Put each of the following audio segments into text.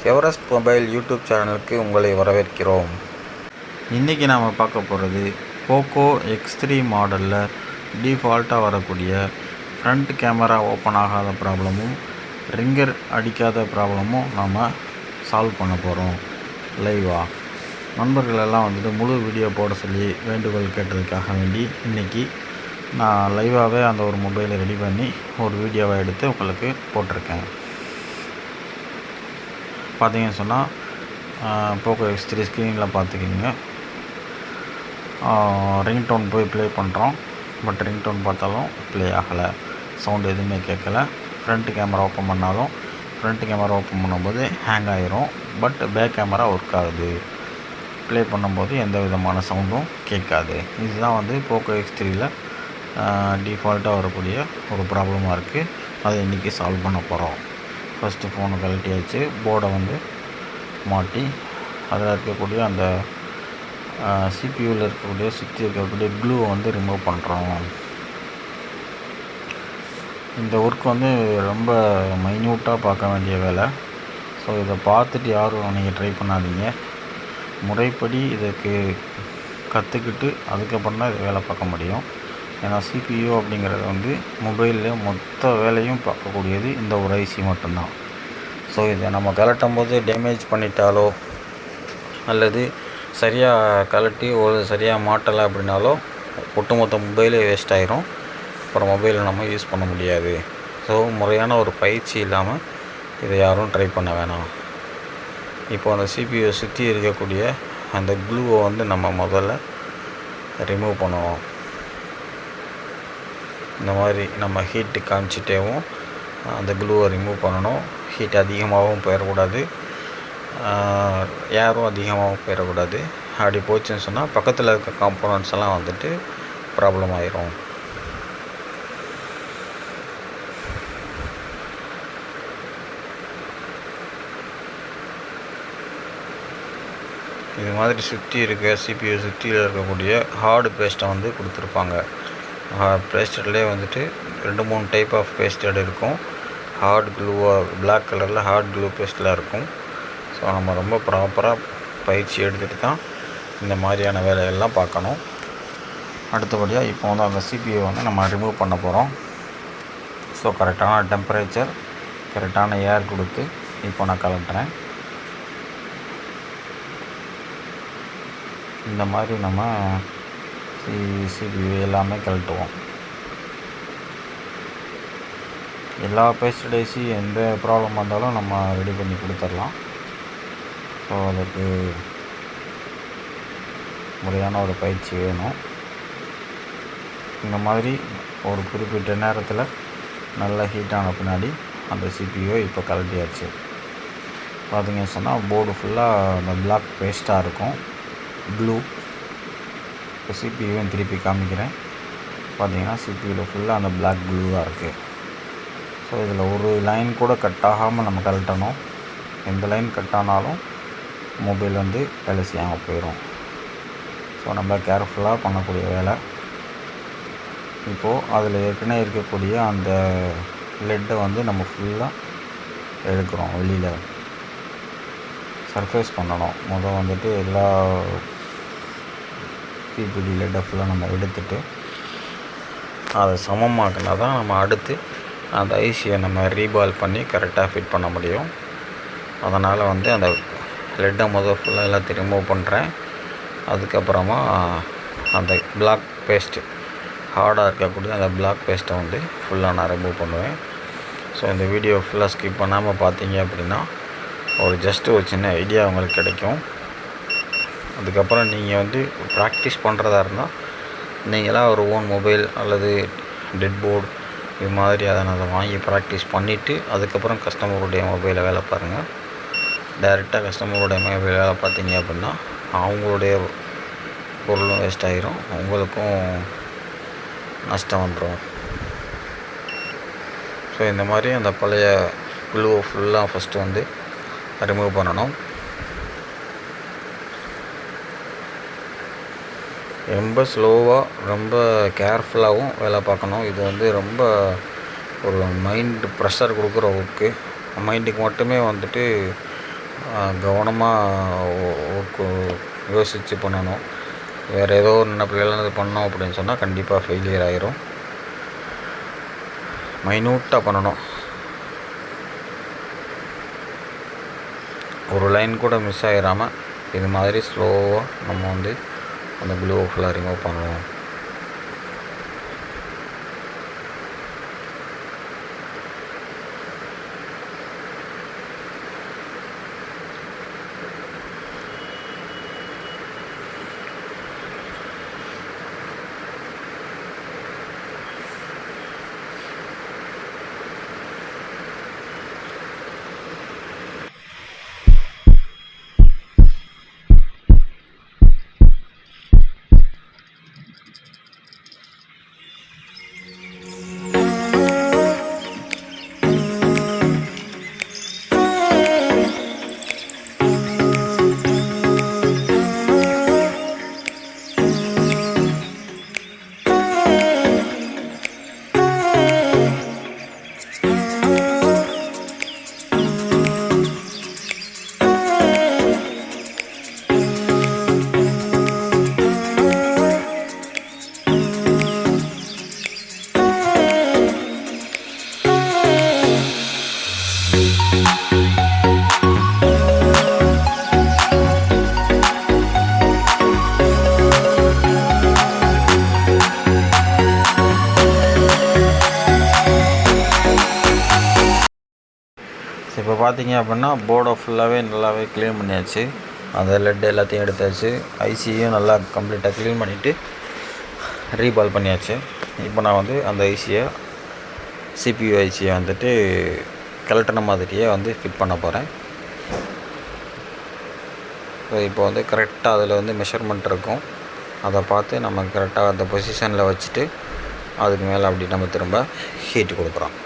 Everest mobile YouTube சேனலுக்கு உங்களை வரவேற்கிறோம். இன்றைக்கி நாம் பார்க்க போகிறது போக்கோ X3 மாடலில் டிஃபால்ட்டாக வரக்கூடிய ஃப்ரண்ட் கேமரா ஓப்பன் ஆகாத ப்ராப்ளமும் ரிங்கர் அடிக்காத ப்ராப்ளமும் நாம் சால்வ் பண்ண போகிறோம் லைவாக. நண்பர்களெல்லாம் முழு வீடியோ போட சொல்லி வேண்டுகோள் கேட்டதுக்காக வேண்டி இன்றைக்கி நான் லைவாகவே அந்த ஒரு மொபைலை ரெடி பண்ணி ஒரு வீடியோவை எடுத்து உங்களுக்கு போட்டிருக்கேன். பார்த்தீங்கன்னு சொன்னால் போக்கோ X3 ஸ்க்ரீனில் பார்த்துக்கிங்க. ரிங்டோன் போய் ப்ளே பண்ணுறோம். பட் ரிங்டோன் பார்த்தாலும் ப்ளே ஆகலை, சவுண்டு எதுவுமே கேட்கலை. ஃப்ரண்ட் கேமரா ஓப்பன் பண்ணாலும் ஃப்ரண்ட் கேமரா ஓப்பன் பண்ணும்போது ஹேங் ஆகிரும். பட் பேக் கேமரா ஒர்க் ஆகுது. ப்ளே பண்ணும்போது எந்த விதமான சவுண்டும் கேட்காது. இதுதான் போக்கோ X3யில் டிஃபால்ட்டாக வரக்கூடிய ஒரு ப்ராப்ளமாக இருக்குது. அதை இன்றைக்கி சால்வ் பண்ண போகிறோம். ஃபஸ்ட்டு ஃபோனை கழட்டியாச்சு. போர்டை மாட்டி அதில் இருக்கக்கூடிய அந்த சிபியூவில் இருக்கக்கூடிய சுற்றி இருக்கக்கூடிய க்ளூவை ரிமூவ் பண்ணுறோம். இந்த ஒர்க் ரொம்ப மைன்யூட்டாக பார்க்க வேண்டிய வேலை. ஸோ இதை பார்த்துட்டு யாரும் நீங்கள் ட்ரை பண்ணாதீங்க. முறைப்படி இதுக்கு கற்றுக்கிட்டு அதுக்கப்புறம் தான் இது வேலை பார்க்க முடியும். ஏன்னா சிபியூ அப்படிங்கிறது மொபைலில் மொத்த வேலையும் பார்க்கக்கூடியது இந்த ஒரு ஐசி மட்டும்தான். ஸோ இதை நம்ம கலட்டும் போது டேமேஜ் பண்ணிட்டாலோ அல்லது சரியாக கலட்டி ஒரு சரியாக மாட்டலை அப்படின்னாலோ ஒட்டுமொத்த மொபைலே வேஸ்ட் ஆகிரும். அப்புறம் மொபைலை நம்ம யூஸ் பண்ண முடியாது. ஸோ முறையான ஒரு பயிற்சி இல்லாமல் இதை யாரும் ட்ரை பண்ண வேணாம். இப்போ அந்த சிபியூவை சுற்றி இருக்கக்கூடிய அந்த க்ளூவை நம்ம முதல்ல ரிமூவ் பண்ணுவோம். இந்த மாதிரி நம்ம ஹீட்டு காமிச்சிட்டேவும் அந்த க்ளூவை ரிமூவ் பண்ணணும். ஹீட் அதிகமாகவும் போயிடக்கூடாது, ஏரும் அதிகமாகவும் போயிடக்கூடாது. அப்படி போச்சுன்னு சொன்னால் பக்கத்தில் இருக்க காம்போனன்ட்ஸ் எல்லாம் ப்ராப்ளம் ஆயிரும். இது மாதிரி சுற்றி இருக்க சிபியூ சுற்றியில் இருக்கக்கூடிய ஹார்டு பேஸ்ட்டை கொடுத்துருப்பாங்க. பேஸ்டட்லேயே 2-3 டைப் ஆஃப் பேஸ்டட் இருக்கும். ஹார்ட் க்ளூவாக பிளாக் கலரில் ஹார்ட் க்ளூ பேஸ்டெலாம் இருக்கும். ஸோ நம்ம ரொம்ப ப்ராப்பராக பயிற்சி எடுத்துகிட்டு தான் இந்த மாதிரியான வேலைகள்லாம் பார்க்கணும். அடுத்தபடியாக இப்போ அந்த சிபியூ நம்ம ரிமூவ் பண்ண போகிறோம். ஸோ கரெக்டான டெம்பரேச்சர், கரெக்டான ஏர் கொடுத்து இப்போ நான் கலட்டுறேன். இந்த மாதிரி நம்ம சிபியூ எல்லாமே கழட்டுவோம். எல்லா பேஸ்டட் ஐசி எந்த ப்ராப்ளம் வந்தாலும் நம்ம ரெடி பண்ணி கொடுத்துடலாம். ஸோ அதுக்கு முறையான ஒரு பயிற்சி வேணும். இந்த மாதிரி ஒரு குறிப்பிட்ட நேரத்தில் நல்லா ஹீட்டான பின்னாடி அந்த சிபியூவை இப்போ கழட்டியாச்சு. பார்த்தீங்கன்னு சொன்னால் போர்டு ஃபுல்லாக அந்த பிளாக் பேஸ்ட்டாக இருக்கும், க்ளூ. இப்போ சிபியூவும் திருப்பி காமிக்கிறேன். பார்த்தீங்கன்னா சிபியூவில் ஃபுல்லாக அந்த பிளாக் க்ளூவாக இருக்குது. ஸோ இதில் ஒரு லைன் கூட கட் ஆகாமல் நம்ம கழட்டணும். எந்த லைன் கட் ஆனாலும் மொபைல் வேலை செய்யாமல் போயிடும். ஸோ நம்ம கேர்ஃபுல்லாக பண்ணக்கூடிய வேலை. இப்போது அதில் ஏற்கனவே இருக்கக்கூடிய அந்த லெட்டை நம்ம ஃபுல்லாக எடுக்கிறோம். வெளியில் சர்ஃபேஸ் பண்ணணும். முதல் எல்லா பிபிடி லெட்டை ஃபுல்லாக நம்ம எடுத்துகிட்டு அதை சமமாக்கினா தான் நம்ம அடுத்து அந்த ஐசியை நம்ம ரீபால் பண்ணி கரெக்டாக ஃபிட் பண்ண முடியும். அதனால் அந்த லெட்டை ஃபுல்லாக எல்லாத்தையும் ரிமூவ் பண்ணுறேன். அதுக்கப்புறமா அந்த பிளாக் பேஸ்ட்டு ஹார்டாக இருக்கக்கூடிய அந்த பிளாக் பேஸ்ட்டை ஃபுல்லாக நான் ரிமூவ் பண்ணுவேன். ஸோ இந்த வீடியோ ஃபுல்லாக ஸ்கிப் பண்ணாமல் பார்த்தீங்க அப்படின்னா ஒரு சின்ன ஐடியா உங்களுக்கு கிடைக்கும். அதுக்கப்புறம் நீங்கள் ப்ராக்டிஸ் பண்ணுறதா இருந்தால் நீங்களாக ஒரு ஓன் மொபைல் அல்லது டெட் போர்டு இது மாதிரி அதை வாங்கி ப்ராக்டிஸ் பண்ணிவிட்டு அதுக்கப்புறம் கஸ்டமருடைய மொபைலை வேலை பாருங்கள். டைரெக்டாக கஸ்டமருடைய மொபைல் வேலை பார்த்தீங்க அப்படின்னா அவங்களுடைய பொருளும் வேஸ்ட் ஆகிரும், உங்களுக்கும் நஷ்டம் வந்துடும். ஸோ இந்த மாதிரி அந்த பழைய க்ளூவை ஃபுல்லாக ஃபஸ்ட்டு ரிமூவ் பண்ணணும். ரொம்ப ஸ்லோவாக ரொம்ப கேர்ஃபுல்லாகவும் வேலை பார்க்கணும். இது ரொம்ப ஒரு மைண்டு ப்ரெஷர் கொடுக்குற ஒர்க்கு. மைண்டுக்கு மட்டுமே கவனமாக யோசித்து பண்ணணும். வேறு ஏதோ நினைப்பில் பண்ணோம் அப்படின்னு சொன்னால் கண்டிப்பாக ஃபெயிலியர் ஆயிரும். மைன்யூட்டாக பண்ணணும். ஒரு லைன் கூட மிஸ் ஆகிடாமல் இது மாதிரி ஸ்லோவாக நம்ம வந்து அந்த க்ளூவை ஃபுல்லாக ரிமூவ் பண்ணுவோம். இப்போ பார்த்தீங்க அப்படின்னா போர்டை ஃபுல்லாகவே நல்லாவே க்ளீன் பண்ணியாச்சு. அந்த லெட் எல்லாத்தையும் எடுத்தாச்சு. ஐசியும் நல்லா கம்ப்ளீட்டாக க்ளீன் பண்ணிவிட்டு ரீபால் பண்ணியாச்சு. இப்போ நான் வந்து அந்த ஐசியை சிபியூ ஐசியை வந்துட்டு கலட்டின மாதிரியே வந்து ஃபிட் பண்ண போகிறேன். இப்போ வந்து கரெக்டாக அதில் வந்து மெஷர்மெண்ட் இருக்கும். அதை பார்த்து நம்ம கரெக்டாக அந்த பொசிஷனில் வச்சுட்டு அதுக்கு மேலே அப்படி நம்ம திரும்ப ஹீட் கொடுக்குறோம்.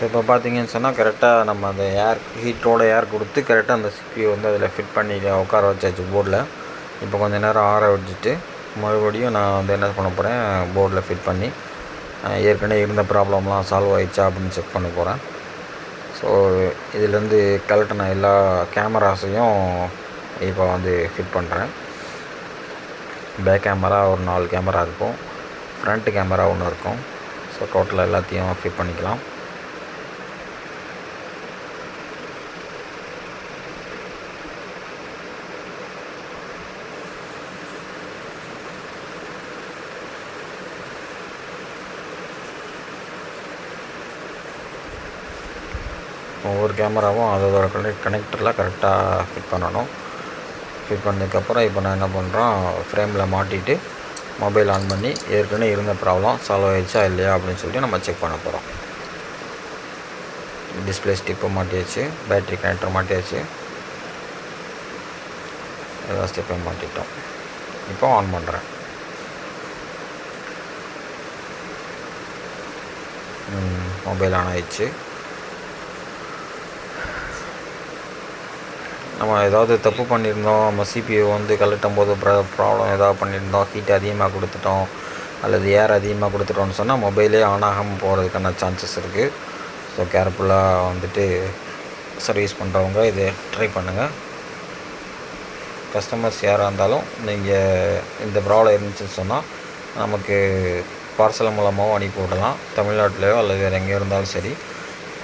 இப்போ பார்த்தீங்கன்னு சொன்னால் கரெக்டாக நம்ம அந்த ஏர் கொடுத்து கரெக்டாக அந்த சிபியை வந்து அதில் ஃபிட் பண்ணி உட்கார வச்சாச்சு போர்டில். இப்போ கொஞ்சம் நேரம் ஆற வச்சுட்டு மறுபடியும் நான் வந்து என்ன பண்ண போகிறேன், போர்டில் ஃபிட் பண்ணி ஏற்கனவே இருந்த ப்ராப்ளம்லாம் சால்வ் ஆகிடுச்சா அப்படின்னு செக் பண்ண போகிறேன். ஸோ இதிலேருந்து கலட்டின எல்லா கேமராஸையும் இப்போ வந்து ஃபிட் பண்ணுறேன். பேக் கேமரா ஒரு 4 கேமரா இருக்கும், ஃப்ரண்ட் கேமரா ஒன்று இருக்கும். ஸோ டோட்டலாக எல்லாத்தையும் ஃபிட் பண்ணிக்கலாம். ஒவ்வொரு கேமராவும் அதோட கனெக்டரில் கரெக்டாக ஃபிட் பண்ணணும். ஃபிட் பண்ணதுக்கப்புறம் இப்போ நான் என்ன பண்ணுறோம், ஃப்ரேமில் மாட்டிட்டு மொபைல் ஆன் பண்ணி ஏற்கனவே இருந்த ப்ராப்ளம் சால்வ் ஆகிடுச்சா இல்லையா அப்படின்னு சொல்லிட்டு நம்ம செக் பண்ண போகிறோம். டிஸ்பிளே ஸ்டிப்பு மாட்டியாச்சு, பேட்ரி கனெக்டர் மாட்டியாச்சு, எல்லா ஸ்டெப்பையும் மாட்டிட்டோம். இப்போ ஆன் பண்ணுறேன். மொபைல் ஆன் ஆயிடுச்சு. நம்ம ஏதாவது தப்பு பண்ணியிருந்தோம், நம்ம சிபியூ வந்து கழட்டும் போது ப்ராப்ளம் ஏதாவது பண்ணியிருந்தோம், ஹீட் அதிகமாக கொடுத்துட்டோம் அல்லது ஏர் அதிகமாக கொடுத்துட்டோம்னு சொன்னால் மொபைலே ஆன் ஆகாமல் போகிறதுக்கான சான்சஸ் இருக்குது. ஸோ கேர்ஃபுல்லாக வந்துட்டு சர்வீஸ் பண்ணுறவங்க இதை ட்ரை பண்ணுங்கள். கஸ்டமர்ஸ் யாராக இருந்தாலும் நீங்கள் இந்த ப்ராப்ளம் இருந்துச்சுன்னு சொன்னால் நமக்கு பார்சல் மூலமாகவும் அனுப்பி விடலாம். தமிழ்நாட்டிலையோ அல்லது வேறு எங்கே இருந்தாலும் சரி,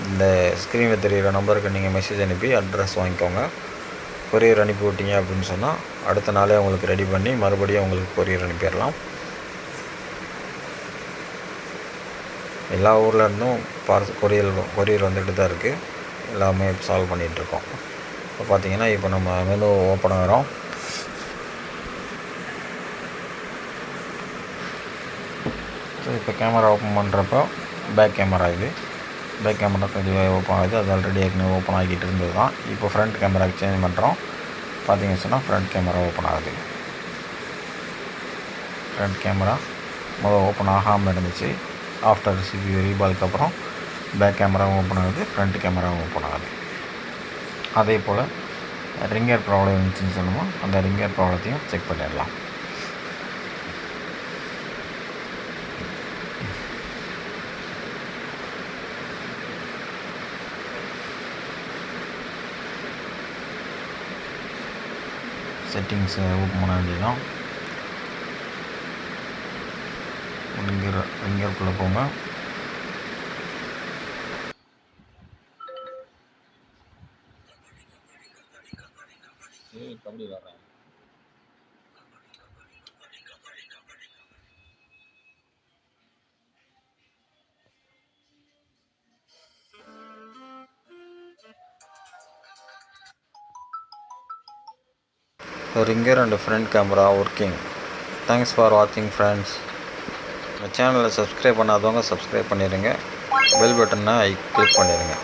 இந்த ஸ்க்ரீனில் தெரிகிற நம்பருக்கு நீங்கள் மெசேஜ் அனுப்பி அட்ரஸ் வாங்கிக்கோங்க. கொரியர் அனுப்பி விட்டீங்க அப்படின்னு சொன்னால் அடுத்த நாளே உங்களுக்கு ரெடி பண்ணி மறுபடியும் உங்களுக்கு கொரியர் அனுப்பிடலாம். எல்லா ஊர்லேருந்தும் கொரியர் வந்துட்டு தான் இருக்குது. எல்லாமே சால்வ் பண்ணிகிட்ருக்கோம். இப்போ பார்த்தீங்கன்னா இப்போ நம்ம மெனு ஓப்பன் ஆகிறோம். ஸோ இப்போ கேமரா ஓப்பன் பண்ணுறப்போ பேக் கேமரா பேக் கேமரா கொஞ்சம் ஓப்பன் ஆகுது. அது ஆல்ரெடி ஏற்கனவே ஓப்பன் ஆகிட்டு இருந்தது தான். இப்போ ஃப்ரண்ட் கேமராக்கு சேஞ்ச் பண்ணுறோம். பார்த்தீங்கன்னு சொன்னால் ஃப்ரண்ட் கேமரா ஓப்பன் ஆகுது. ஃப்ரண்ட் கேமரா முதல் ஓப்பன் ஆகாமல் இருந்துச்சு. ஆஃப்டர் சிபியூ ரீபாலுக்கு அப்புறம் பேக் கேமராவும் ஓப்பன் ஆகுது, ஃப்ரண்ட் கேமராவும் ஓப்பன் ஆகுது. அதே போல் ரிங்கர் ப்ராப்ளம் இருந்துச்சுன்னு சொல்லுவோம். அந்த ரிங்கர் ப்ராப்ளத்தையும் செக் பண்ணிடலாம். செட்டிங்ஸை ஓப்பன் பண்ண வேண்டியதான். ரிங்கருக்குள்ளே போங்க. கபடி வர்றேன். Ringer and front camera working. Thanks for watching friends. இந்த சேனலை சப்ஸ்கிரைப் பண்ணாதவங்க சப்ஸ்கிரைப் பண்ணிடுங்க. பெல் பட்டனை கிளிக் பண்ணிடுங்க.